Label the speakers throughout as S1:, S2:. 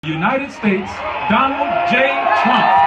S1: United States, Donald J. Trump.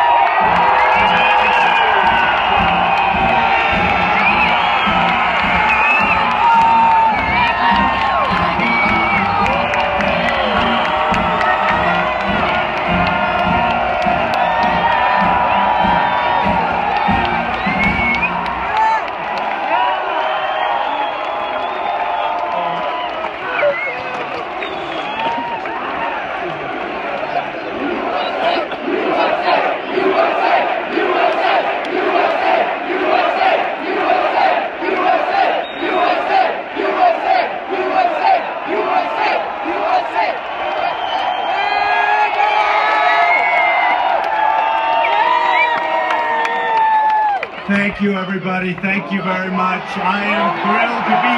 S2: Thank you, everybody. Thank you very much. I am thrilled to be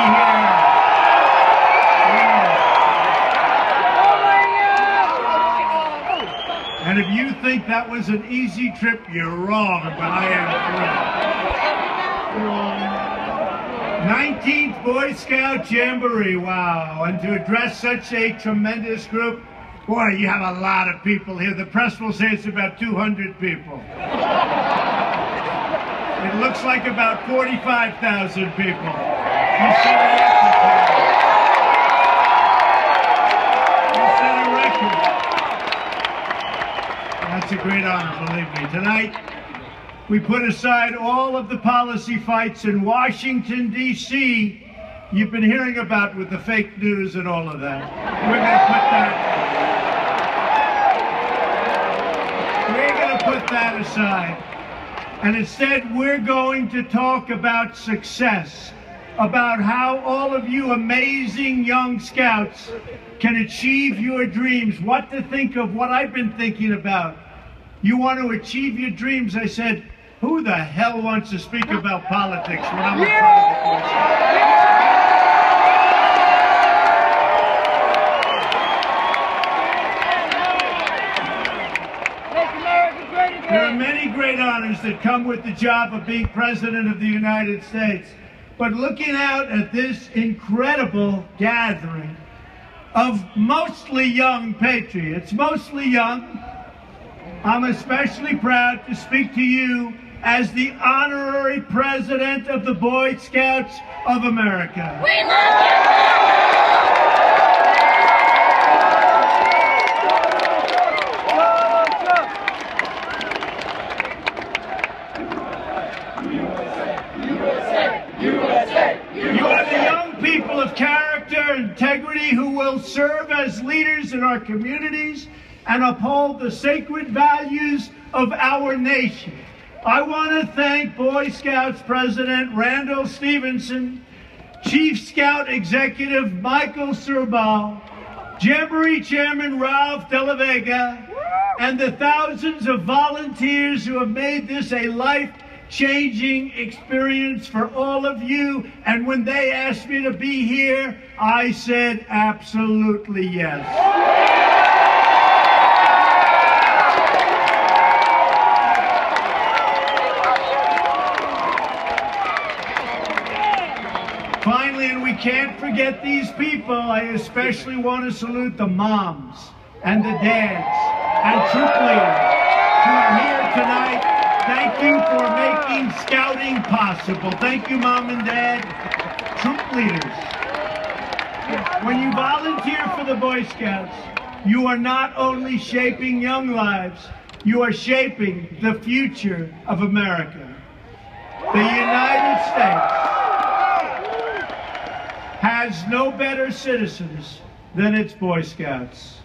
S2: here. And if you think that was an easy trip, you're wrong, but I am thrilled. 19th Boy Scout Jamboree, wow. And to address such a tremendous group, boy, you have a lot of people here. The press will say it's about 200 people. It looks like about 45,000 people. You set a record. That's a great honor, believe me. Tonight, we put aside all of the policy fights in Washington, D.C. you've been hearing about with the fake news and all of that. We're going to put that aside. And instead, we're going to talk about success, about how all of you amazing young scouts can achieve your dreams, what to think of, what I've been thinking about. You want to achieve your dreams. I said, who the hell wants to speak about politics when I'm in front of the course? There are many great honors that come with the job of being President of the United States. But looking out at this incredible gathering of mostly young patriots, mostly young, I'm especially proud to speak to you as the honorary President of the Boy Scouts of America. We love you! Of character, integrity, who will serve as leaders in our communities and uphold the sacred values of our nation. I want to thank Boy Scouts President Randall Stevenson, Chief Scout Executive Michael Serbal, Jamboree Chairman Ralph De La Vega, and the thousands of volunteers who have made this a life-changing experience for all of you. And when they asked me to be here, I said absolutely yes. Finally, and we can't forget these people, I especially want to salute the moms and the dads and troop leaders who are here tonight. Thank you for making scouting possible. Thank you, Mom and Dad. Troop leaders. When you volunteer for the Boy Scouts, you are not only shaping young lives, you are shaping the future of America. The United States has no better citizens than its Boy Scouts.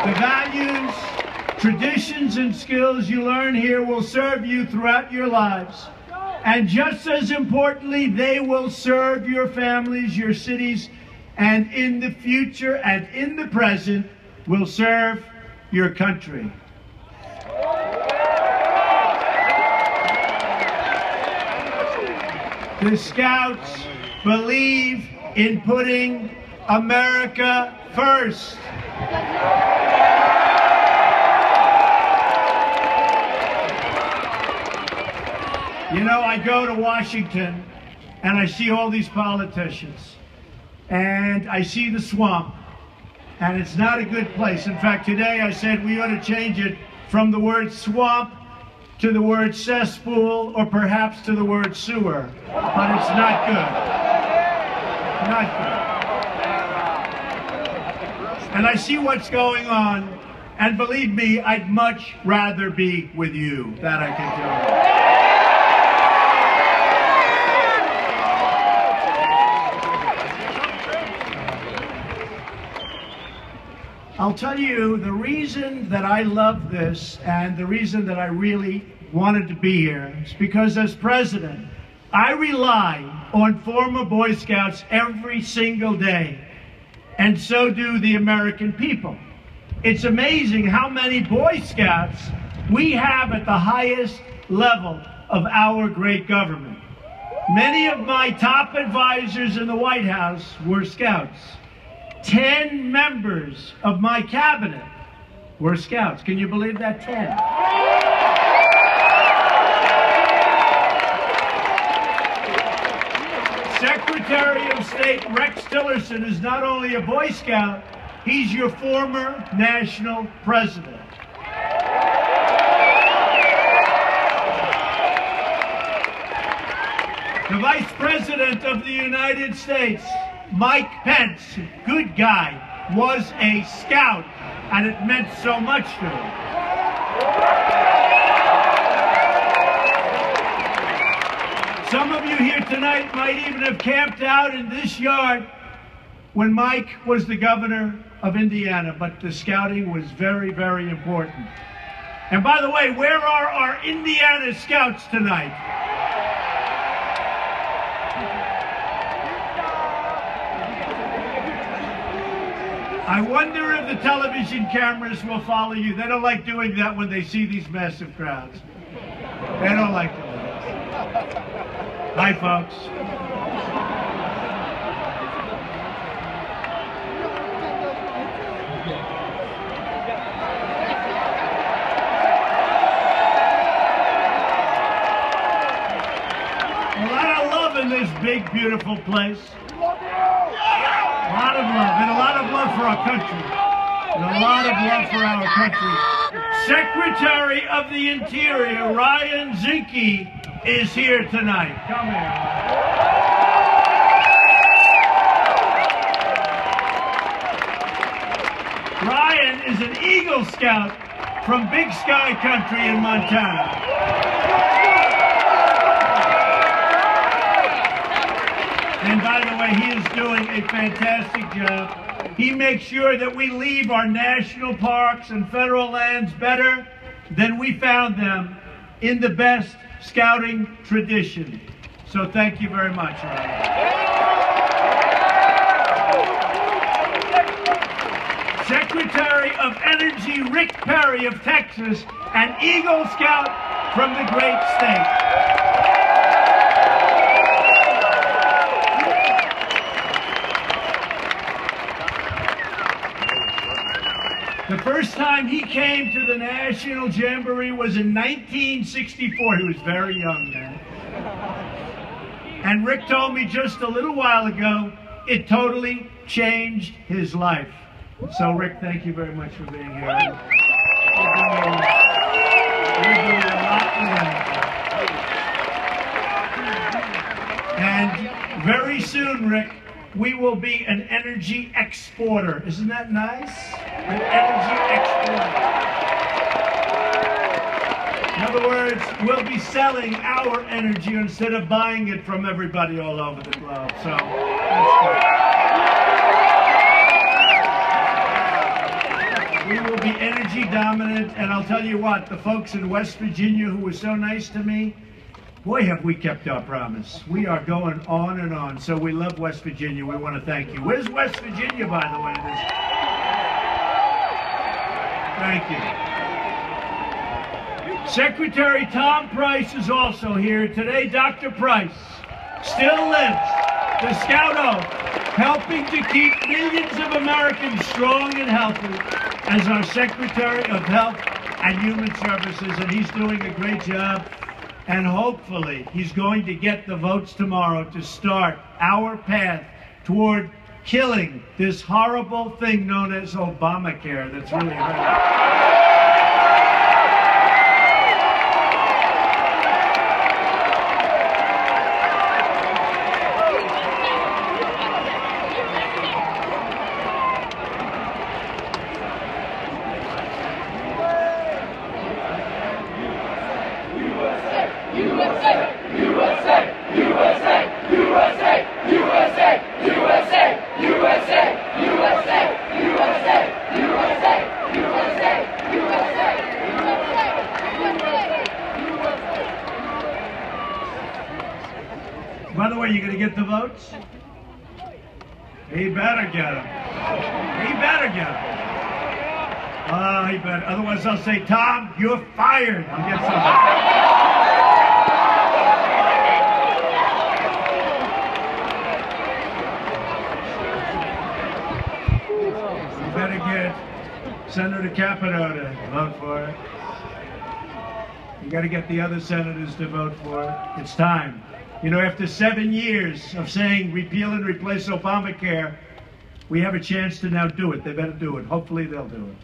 S2: The values, traditions, and skills you learn here will serve you throughout your lives. And just as importantly, they will serve your families, your cities, and in the future and in the present will serve your country. The Scouts believe in putting America first. You know, I go to Washington and I see all these politicians. and I see the swamp, and it's not a good place. In fact, today I said we ought to change it from the word swamp to the word cesspool, or perhaps to the word sewer, but it's not good. Not good. And I see what's going on, and believe me, I'd much rather be with you. That I can tell you. I'll tell you the reason that I love this and the reason that I really wanted to be here is because as president, I rely on former Boy Scouts every single day, and so do the American people. It's amazing how many Boy Scouts we have at the highest level of our great government. Many of my top advisors in the White House were Scouts. 10 members of my cabinet were Scouts. Can you believe that? 10. Secretary of State Rex Tillerson is not only a Boy Scout, he's your former national president. The Vice President of the United States, Mike Pence, good guy, was a Scout, and it meant so much to him. Some of you here tonight might even have camped out in this yard when Mike was the governor of Indiana, but the scouting was very, very important. And by the way, where are our Indiana Scouts tonight? I wonder if the television cameras will follow you. They don't like doing that when they see these massive crowds. They don't like doing that. Hi, folks. A lot of love in this big, beautiful place. A lot of love, and a lot of love for our country. And a lot of love for our country. Secretary of the Interior, Ryan Zinke, is here tonight. Come here. Ryan is an Eagle Scout from Big Sky Country in Montana. And by the way, he is doing a fantastic job. He makes sure that we leave our national parks and federal lands better than we found them, in the best scouting tradition. So thank you very much, Ryan. Secretary of Energy Rick Perry of Texas, an Eagle Scout from the great state. The first time he came to the National Jamboree was in 1964. He was very young then. And Rick told me just a little while ago, it totally changed his life. So Rick, thank you very much for being here. You're doing a lot for And very soon, Rick, we will be an energy exporter. Isn't that nice? An energy exporter. In other words, we'll be selling our energy instead of buying it from everybody all over the globe. So, that's good. We will be energy dominant, and I'll tell you what, the folks in West Virginia who were so nice to me, boy, have we kept our promise. We are going on and on. So we love West Virginia. We want to thank you. Where's West Virginia, by the way? Thank you. Secretary Tom Price is also here. Today, Dr. Price still lives the Scout Oath, helping to keep millions of Americans strong and healthy as our Secretary of Health and Human Services, and he's doing a great job. And hopefully, he's going to get the votes tomorrow to start our path toward killing this horrible thing known as Obamacare that's really hurting. By the way, you gonna get the votes? He better get them. He better get them. Oh, he better. Otherwise, I'll say, Tom, you're fired. I'll get something. You better get Senator Capito to vote for it. You got to get the other senators to vote for it. It's time. You know, after 7 years of saying repeal and replace Obamacare, we have a chance to now do it. They better do it. Hopefully they'll do it.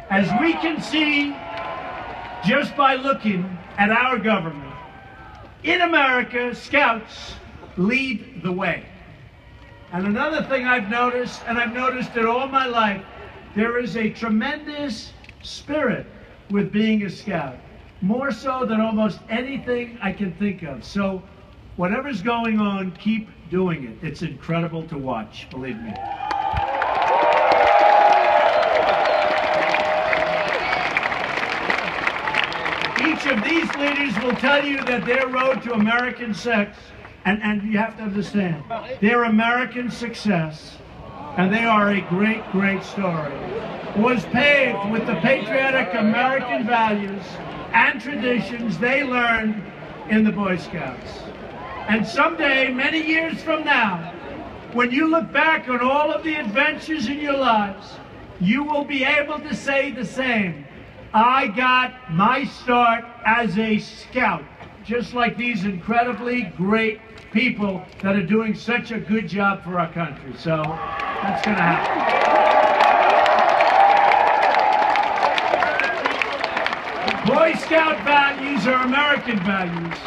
S2: As we can see, just by looking at our government, in America, Scouts lead the way. And another thing I've noticed, and I've noticed it all my life, there is a tremendous spirit with being a Scout, more so than almost anything I can think of. So whatever's going on, keep doing it. It's incredible to watch, believe me. Each of these leaders will tell you that their road to American success, and you have to understand, their American success, and they are a great, great story, was paved with the patriotic American values and traditions they learned in the Boy Scouts. And someday, many years from now, when you look back on all of the adventures in your lives, you will be able to say the same. I got my start as a Scout, just like these incredibly great people that are doing such a good job for our country. So that's going to happen. Boy Scout values are American values,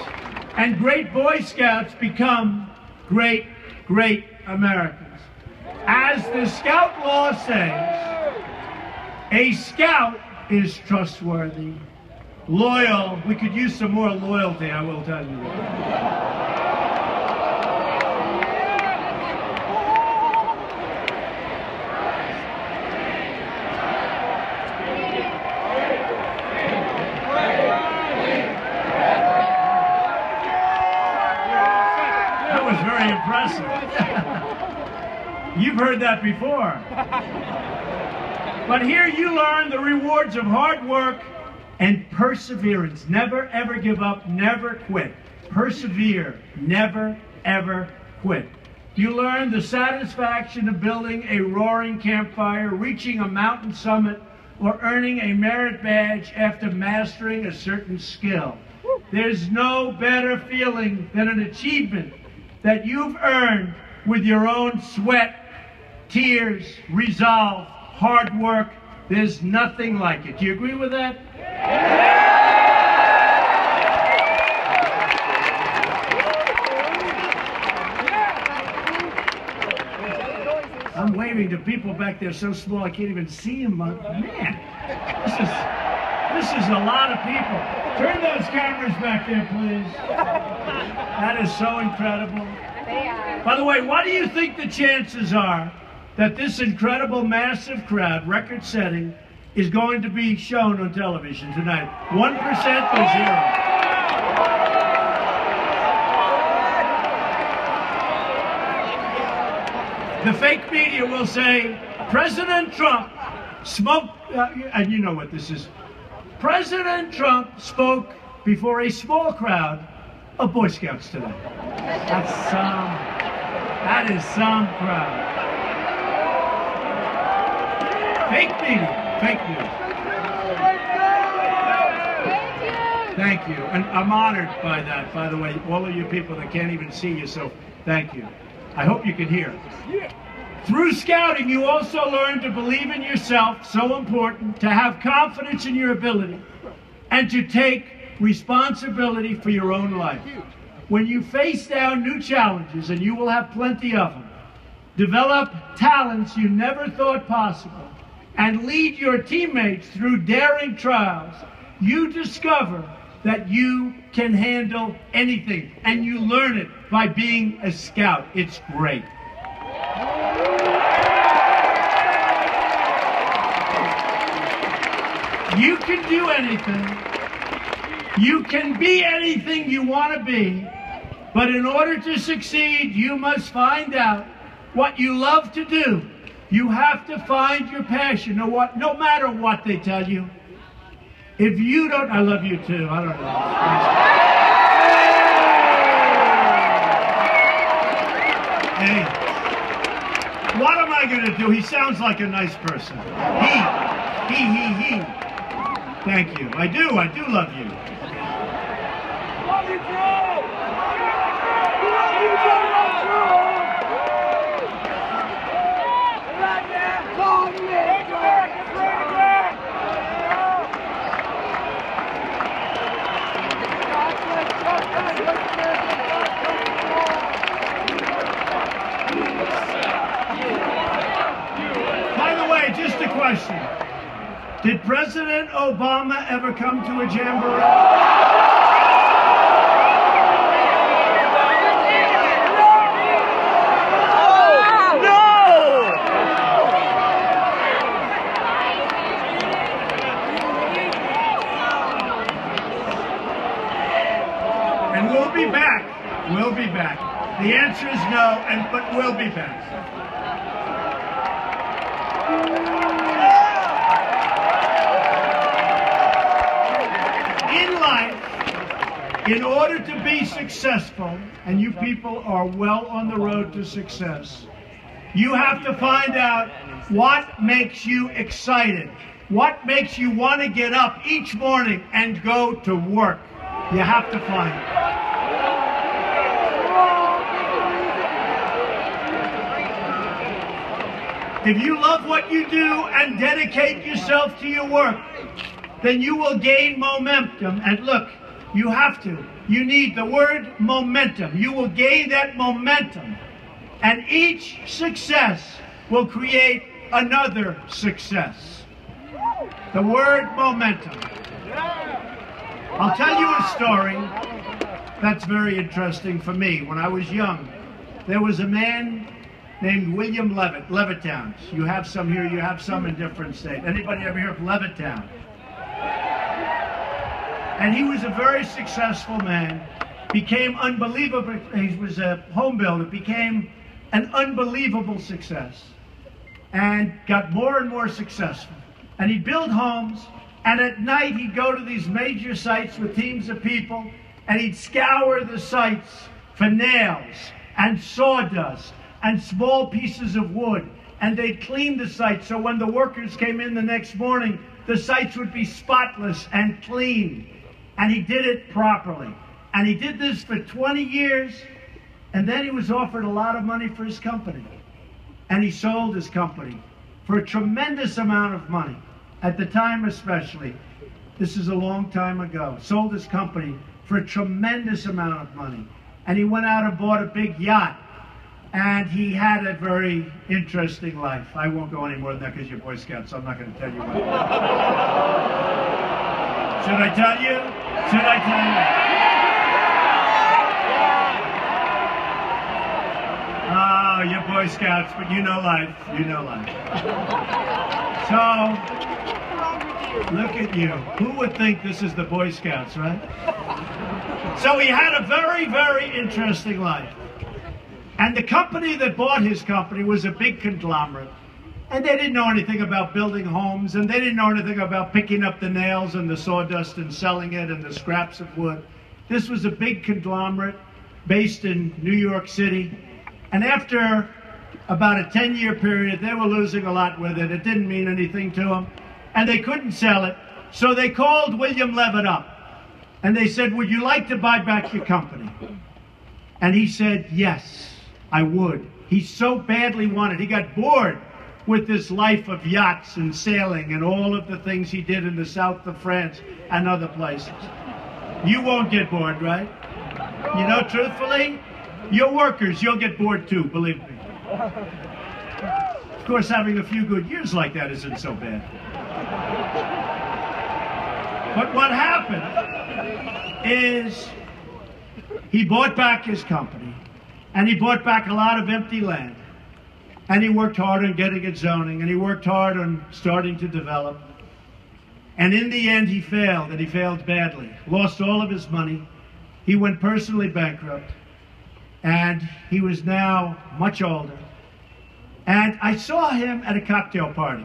S2: and great Boy Scouts become great, great Americans. As the Scout law says, a Scout is trustworthy, loyal. We could use some more loyalty, I will tell you that. That was very impressive. You've heard that before. But here you learn the rewards of hard work and perseverance. Never, ever give up. Never quit. Persevere. Never, ever quit. You learn the satisfaction of building a roaring campfire, reaching a mountain summit, or earning a merit badge after mastering a certain skill. There's no better feeling than an achievement that you've earned with your own sweat, tears, resolve, hard work. There's nothing like it. Do you agree with that? I'm waving to people back there so small I can't even see them. Man, this is a lot of people. Turn those cameras back there, please. That is so incredible. By the way, what do you think the chances are that this incredible, massive crowd, record-setting, is going to be shown on television tonight? 1% or 0? The fake media will say, President Trump smoked, and you know what this is. President Trump spoke before a small crowd of Boy Scouts today. That is some crowd. Fake media, fake news. Thank you, and I'm honored by that, by the way, all of you people that can't even see you, so thank you. I hope you can hear. Through scouting, you also learn to believe in yourself, so important, to have confidence in your ability, and to take responsibility for your own life. When you face down new challenges, and you will have plenty of them, develop talents you never thought possible, and lead your teammates through daring trials, you discover that you can handle anything, and you learn it by being a scout. It's great. You can do anything. You can be anything you want to be. But in order to succeed, you must find out what you love to do. You have to find your passion, no matter what they tell you. If you don't, I love you too, I don't know. Hey, what am I going to do? He sounds like a nice person. He. Thank you. I do love you.
S3: Love you, Joe! Love you, Joe!
S2: By the way, just a question. Did President Obama ever come to a jamboree? And we'll be back. We'll be back. The answer is no, but we'll be back. In life, in order to be successful, and you people are well on the road to success, you have to find out what makes you excited, what makes you want to get up each morning and go to work. You have to find it. If you love what you do and dedicate yourself to your work, then you will gain momentum. And look, you have to. You need the word momentum. You will gain that momentum. And each success will create another success. The word momentum. I'll tell you a story that's very interesting for me. When I was young, there was a man named William Levitt, Levittown. You have some here, you have some in different states. Anybody ever hear of Levittown? And he was a very successful man, became unbelievable. He was a home builder, became an unbelievable success, and got more and more successful. And he'd build homes, and at night he'd go to these major sites with teams of people, and he'd scour the sites for nails and sawdust and small pieces of wood, and they'd clean the site so when the workers came in the next morning, the sites would be spotless and clean. And he did it properly. And he did this for 20 years, and then he was offered a lot of money for his company. And he sold his company for a tremendous amount of money. At the time especially, this is a long time ago, sold his company for a tremendous amount of money. And he went out and bought a big yacht. And he had a very interesting life. I won't go any more than that because you're Boy Scouts, so I'm not going to tell you what. Should I tell you? Should I tell you? Oh, you're Boy Scouts, but you know life. You know life. So, look at you. Who would think this is the Boy Scouts, right? So he had a very, very interesting life. And the company that bought his company was a big conglomerate. And they didn't know anything about building homes, and they didn't know anything about picking up the nails and the sawdust and selling it and the scraps of wood. This was a big conglomerate based in New York City. And after about a 10-year period, they were losing a lot with it. It didn't mean anything to them. And they couldn't sell it. So they called William Levitt up. And they said, "Would you like to buy back your company?" And he said, "Yes, I would." He so badly wanted. He got bored with this life of yachts and sailing and all of the things he did in the south of France and other places. You won't get bored, right? You know, truthfully, your workers, you'll get bored too, believe me. Of course, having a few good years like that isn't so bad. But what happened is he bought back his company, and he bought back a lot of empty land. And he worked hard on getting it zoning, and he worked hard on starting to develop. And in the end, he failed, and he failed badly. Lost all of his money. He went personally bankrupt, and he was now much older. And I saw him at a cocktail party.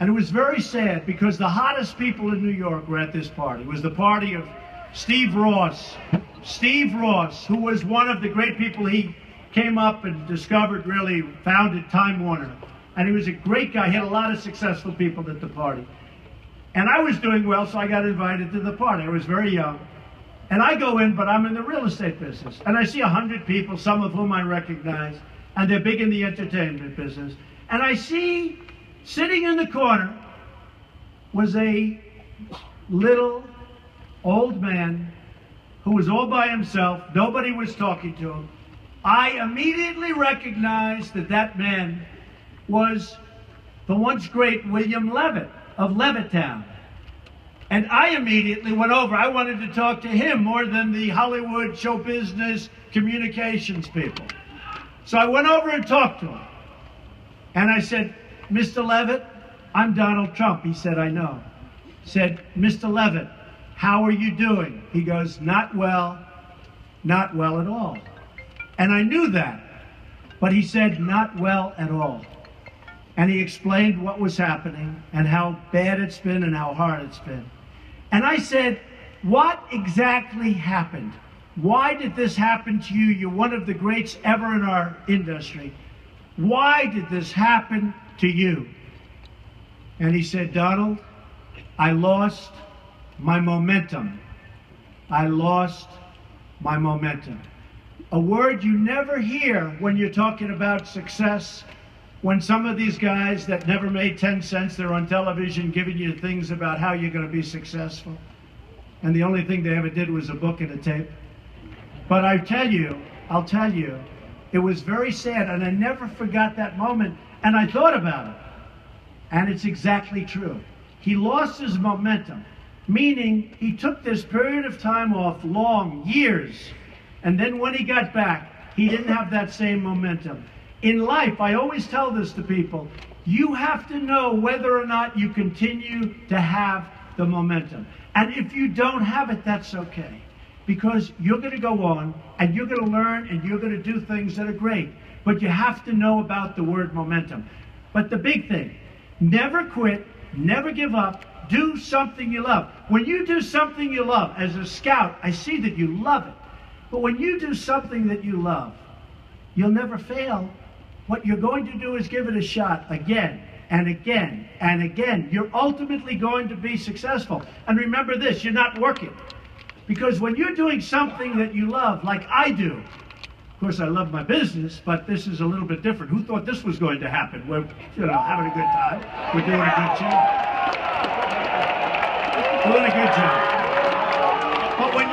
S2: And it was very sad because the hottest people in New York were at this party. It was the party of Steve Ross. Steve Ross, who was one of the great people he came up and discovered, really founded Time Warner. And he was a great guy. He had a lot of successful people at the party. And I was doing well, so I got invited to the party. I was very young. And I go in, but I'm in the real estate business. And I see 100 people, some of whom I recognize, and they're big in the entertainment business. And I see, sitting in the corner, was a little old man who was all by himself. Nobody was talking to him. I immediately recognized that that man was the once great William Levitt of Levittown. And I immediately went over. I wanted to talk to him more than the Hollywood show business communications people. So I went over and talked to him. And I said, Mr. Levitt, I'm Donald Trump. He said, I know. I said, Mr. Levitt, how are you doing? He goes, not well at all. And I knew that. But he said, not well at all. And he explained what was happening and how bad it's been and how hard it's been. And I said, what exactly happened? Why did this happen to you? You're one of the greats ever in our industry. Why did this happen to you? And he said, Donald, I lost my momentum. I lost my momentum. A word you never hear when you're talking about success. When some of these guys that never made 10 cents, they're on television giving you things about how you're going to be successful. And the only thing they ever did was a book and a tape. But I'll tell you, it was very sad, and I never forgot that moment, and I thought about it. And it's exactly true. He lost his momentum, meaning he took this period of time off, long, years, and then when he got back, he didn't have that same momentum. In life, I always tell this to people, you have to know whether or not you continue to have the momentum. And if you don't have it, that's okay. Because you're going to go on, and you're going to learn, and you're going to do things that are great. But you have to know about the word momentum. But the big thing, never quit, never give up, do something you love. When you do something you love, as a scout, I see that you love it. But when you do something that you love, you'll never fail. What you're going to do is give it a shot again and again and again. You're ultimately going to be successful. And remember this, you're not working. Because when you're doing something that you love, like I do, of course I love my business, but this is a little bit different. Who thought this was going to happen? We're, having a good time. We're doing a good job. Doing a good job. But when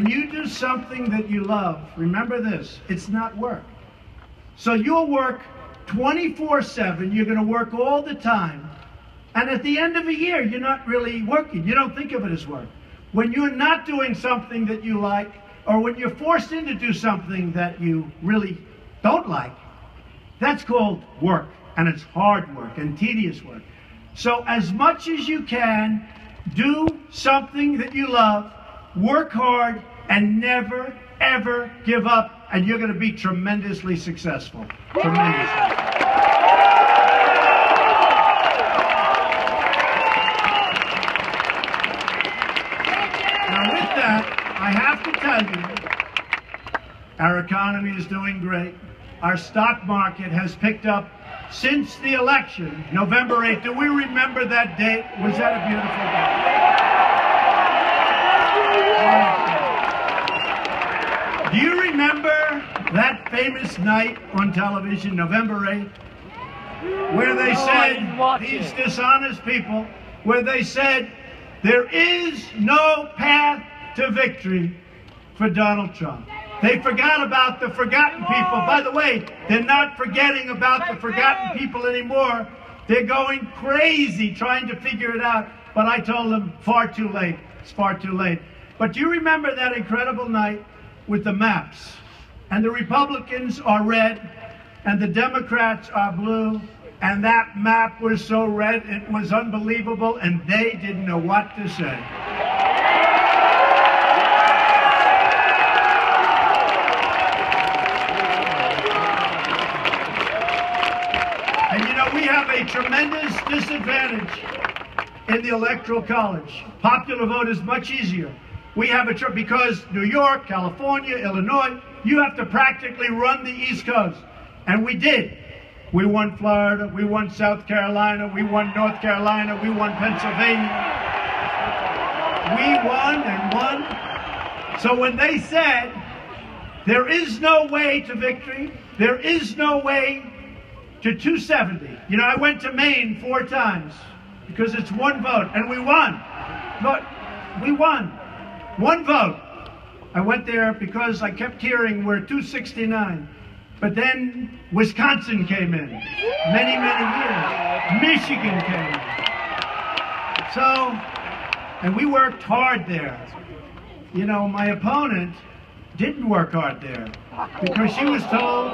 S2: you do something that you love, remember this, it's not work. So you'll work 24/7, you're going to work all the time, and at the end of a year, you're not really working. You don't think of it as work. When you're not doing something that you like, or when you're forced in to do something that you really don't like, that's called work, and it's hard work and tedious work. So as much as you can, do something that you love, work hard, and never, ever give up, and you're going to be tremendously successful. Tremendously. Now with that, I have to tell you, our economy is doing great. Our stock market has picked up since the election, November 8th. Do we remember that date? Was that a beautiful day? Do you remember that famous night on television, November 8th, where they said, these dishonest people, where they said, there is no path to victory for Donald Trump. They forgot about the forgotten people. By the way, they're not forgetting about the forgotten people anymore. They're going crazy trying to figure it out. But I told them, far too late. It's far too late. But do you remember that incredible night with the maps? And the Republicans are red, and the Democrats are blue. And that map was so red, it was unbelievable, and they didn't know what to say. And you know, we have a tremendous disadvantage in the Electoral College. Popular vote is much easier. We have because New York, California, Illinois, you have to practically run the East Coast. And we did. We won Florida, we won South Carolina, we won North Carolina, we won Pennsylvania. We won and won. So when they said, there is no way to victory, there is no way to 270. You know, I went to Maine 4 times because it's one vote, and we won. But we won. One vote. I went there because I kept hearing we're 269. But then Wisconsin came in, many years. Michigan came in. So, and we worked hard there. You know, my opponent didn't work hard there because she was told,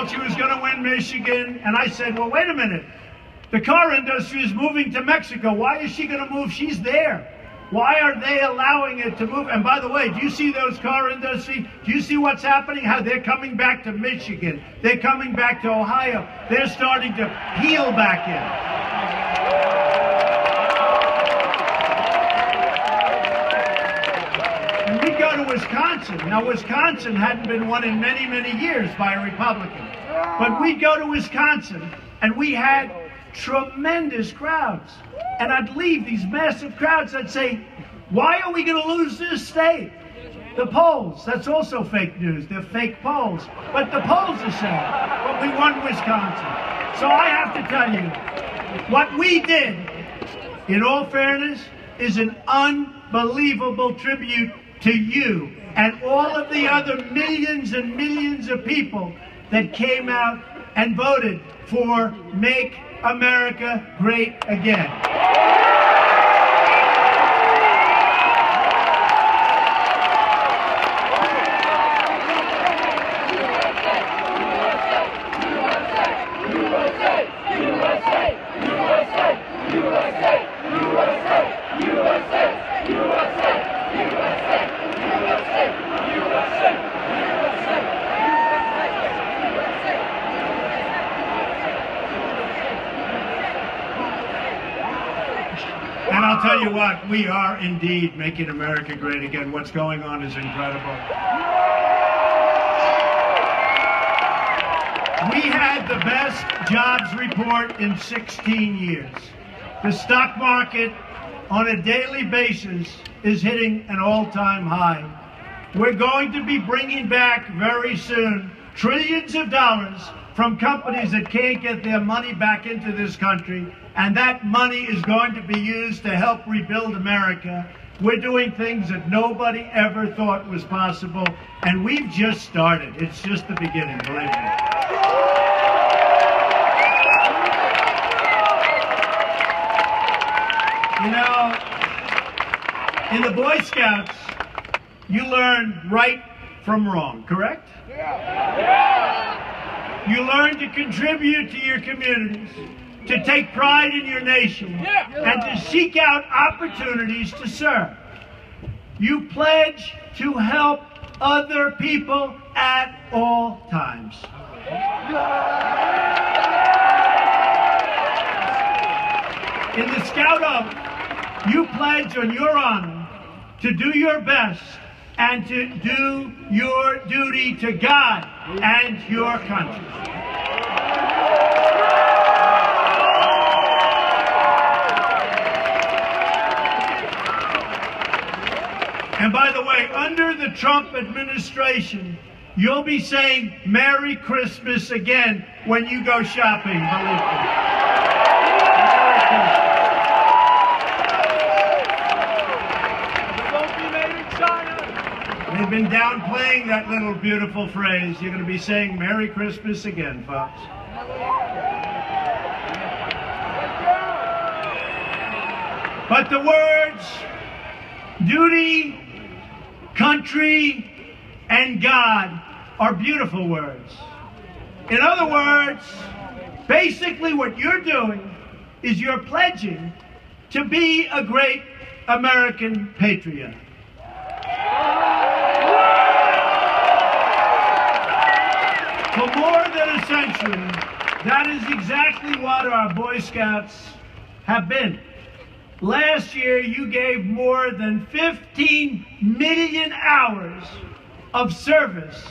S2: she was going to win Michigan. And I said, well, wait a minute. The car industry is moving to Mexico. Why is she going to move? She's there. Why are they allowing it to move? And by the way, do you see those car industry? Do you see what's happening? How they're coming back to Michigan. They're coming back to Ohio. They're starting to peel back in. And we go to Wisconsin. Now, Wisconsin hadn't been won in many years by a Republican. But we go to Wisconsin, and we had tremendous crowds. And I'd leave these massive crowds. I'd say, why are we going to lose this state? The polls, that's also fake news. They're fake polls. But the polls are saying, but we won Wisconsin. So I have to tell you, what we did, in all fairness, is an unbelievable tribute to you and all of the other millions and millions of people that came out and voted for Make America Great Again. And I'll tell you what, we are indeed making America great again. What's going on is incredible. We had the best jobs report in 16 years. The stock market on a daily basis is hitting an all-time high. We're going to be bringing back very soon trillions of dollars from companies that can't get their money back into this country, and that money is going to be used to help rebuild America. We're doing things that nobody ever thought was possible, and we've just started. It's just the beginning, believe me. You know, in the Boy Scouts, you learn right from wrong, correct? You learn to contribute to your communities, to take pride in your nation, and to seek out opportunities to serve. You pledge to help other people at all times. In the Scout Oath, you pledge on your honor to do your best and to do your duty to God and your country. And by the way, under the Trump administration, you'll be saying Merry Christmas again when you go shopping, believe me. Merry Christmas.
S3: It won't be made in China.
S2: They've been downplaying that little beautiful phrase. You're going to be saying Merry Christmas again, folks. But the words duty, country, and God are beautiful words. In other words, basically what you're doing is you're pledging to be a great American patriot. For more than a century, that is exactly what our Boy Scouts have been. Last year, you gave more than 15 million hours of service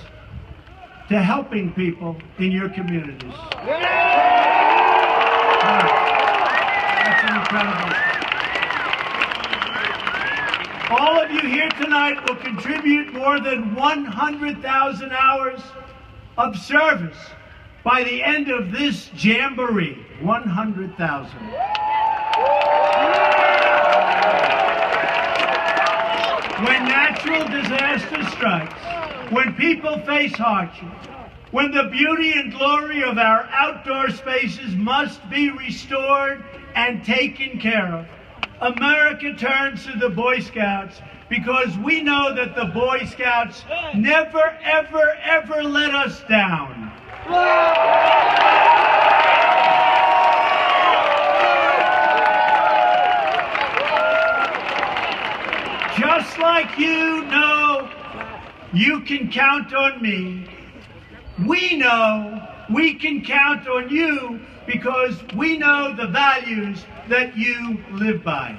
S2: to helping people in your communities. That's incredible. All of you here tonight will contribute more than 100,000 hours of service by the end of this Jamboree. 100,000. When natural disaster strikes, when people face hardship, when the beauty and glory of our outdoor spaces must be restored and taken care of, America turns to the Boy Scouts because we know that the Boy Scouts never, ever, ever let us down. Just like you know you can count on me, we know we can count on you because we know the values that you live by.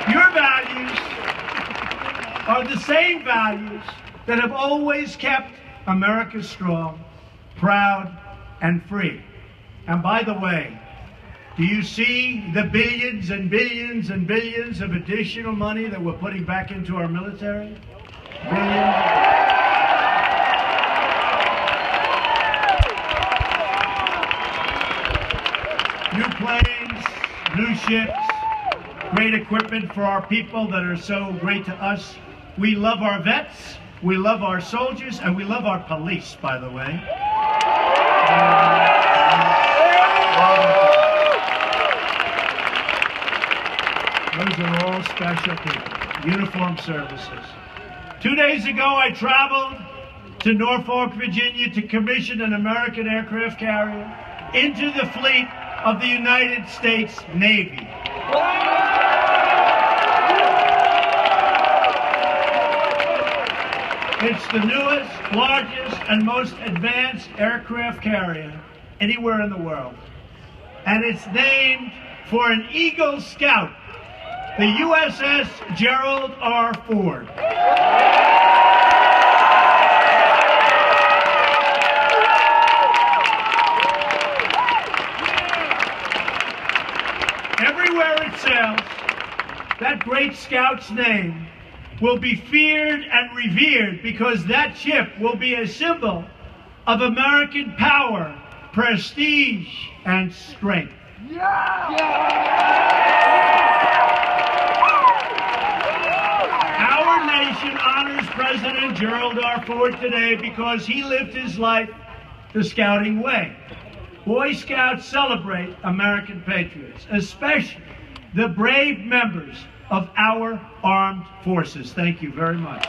S2: Your values are the same values that have always kept America strong, proud, and free. And by the way, do you see the billions and billions and billions of additional money that we're putting back into our military? Billions. New planes, new ships, great equipment for our people that are so great to us. We love our vets, we love our soldiers, and we love our police, by the way. Those are all special people, uniformed services. 2 days ago, I traveled to Norfolk, Virginia to commission an American aircraft carrier into the fleet of the United States Navy. It's the newest, largest, and most advanced aircraft carrier anywhere in the world. And it's named for an Eagle Scout, the USS Gerald R. Ford. Everywhere it sails, that great scout's name will be feared and revered because that ship will be a symbol of American power, prestige, and strength. Our nation honors President Gerald R. Ford today because he lived his life the scouting way. Boy Scouts celebrate American patriots, especially the brave members of our armed forces. Thank you very much.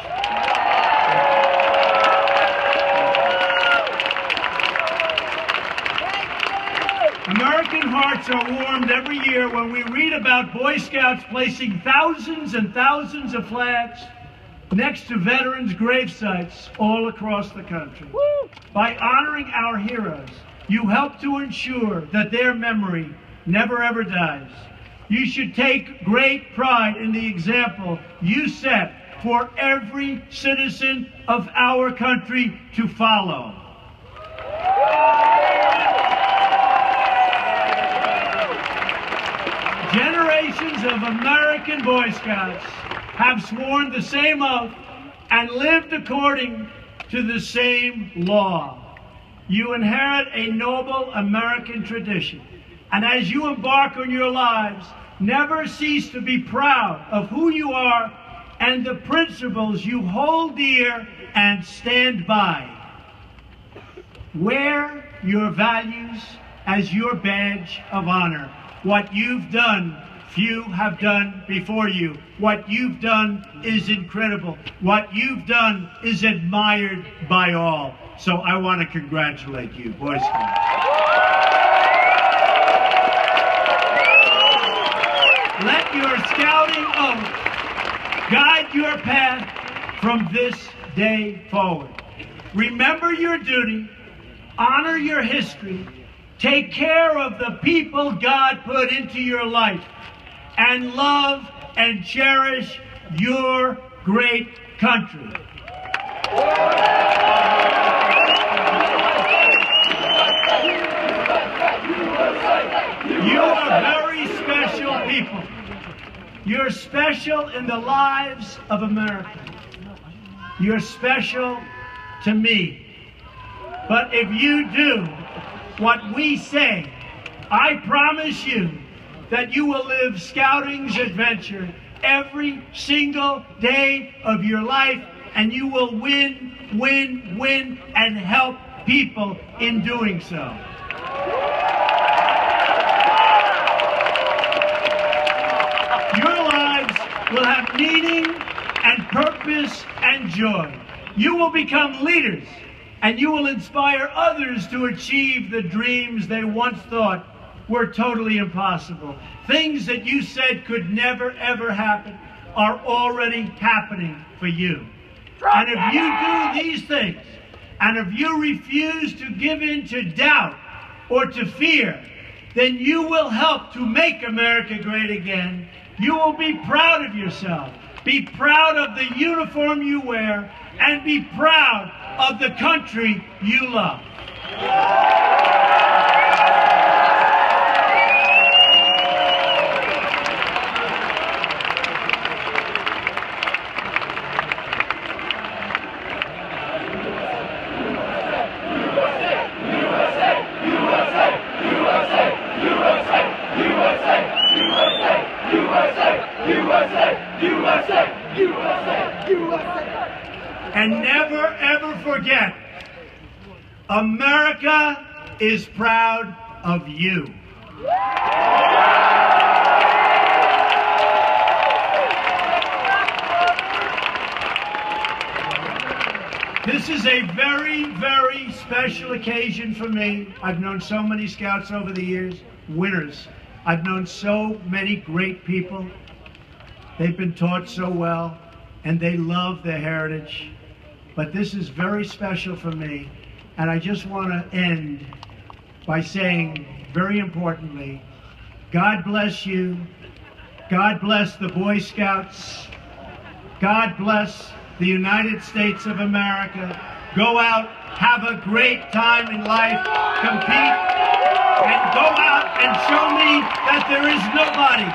S2: American hearts are warmed every year when we read about Boy Scouts placing thousands and thousands of flags next to veterans' grave sites all across the country. By honoring our heroes, you help to ensure that their memory never ever dies. You should take great pride in the example you set for every citizen of our country to follow. generations of American Boy Scouts have sworn the same oath and lived according to the same law. You inherit a noble American tradition, and as you embark on your lives, never cease to be proud of who you are and the principles you hold dear and stand by. Wear your values as your badge of honor. What you've done, few have done before you. What you've done is incredible. What you've done is admired by all. So I want to congratulate you, Boy Scouts. Let your scouting oath guide your path from this day forward. Remember your duty, honor your history, take care of the people God put into your life, and love and cherish your great country. You are very special people. You're special in the lives of America. You're special to me. But if you do what we say, I promise you that you will live scouting's adventure every single day of your life, and you will win, win, win, and help people in doing so. Your lives will have meaning and purpose and joy. You will become leaders, and you will inspire others to achieve the dreams they once thought were totally impossible. Things that you said could never, ever happen are already happening for you. And if you do these things, and if you refuse to give in to doubt or to fear, then you will help to make America great again. You will be proud of yourself. Be proud of the uniform you wear, and be proud of the country you love. And never, ever forget, America is proud of you. This is a very, very special occasion for me. I've known so many Scouts over the years, winners. I've known so many great people. They've been taught so well, and they love their heritage. But this is very special for me, and I just want to end by saying, very importantly, God bless you. God bless the Boy Scouts. God bless the United States of America. Go out, have a great time in life, compete, and go out and show me that there is nobody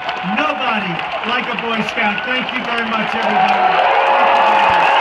S2: like a Boy Scout. Thank you very much, everybody. Thank you very much.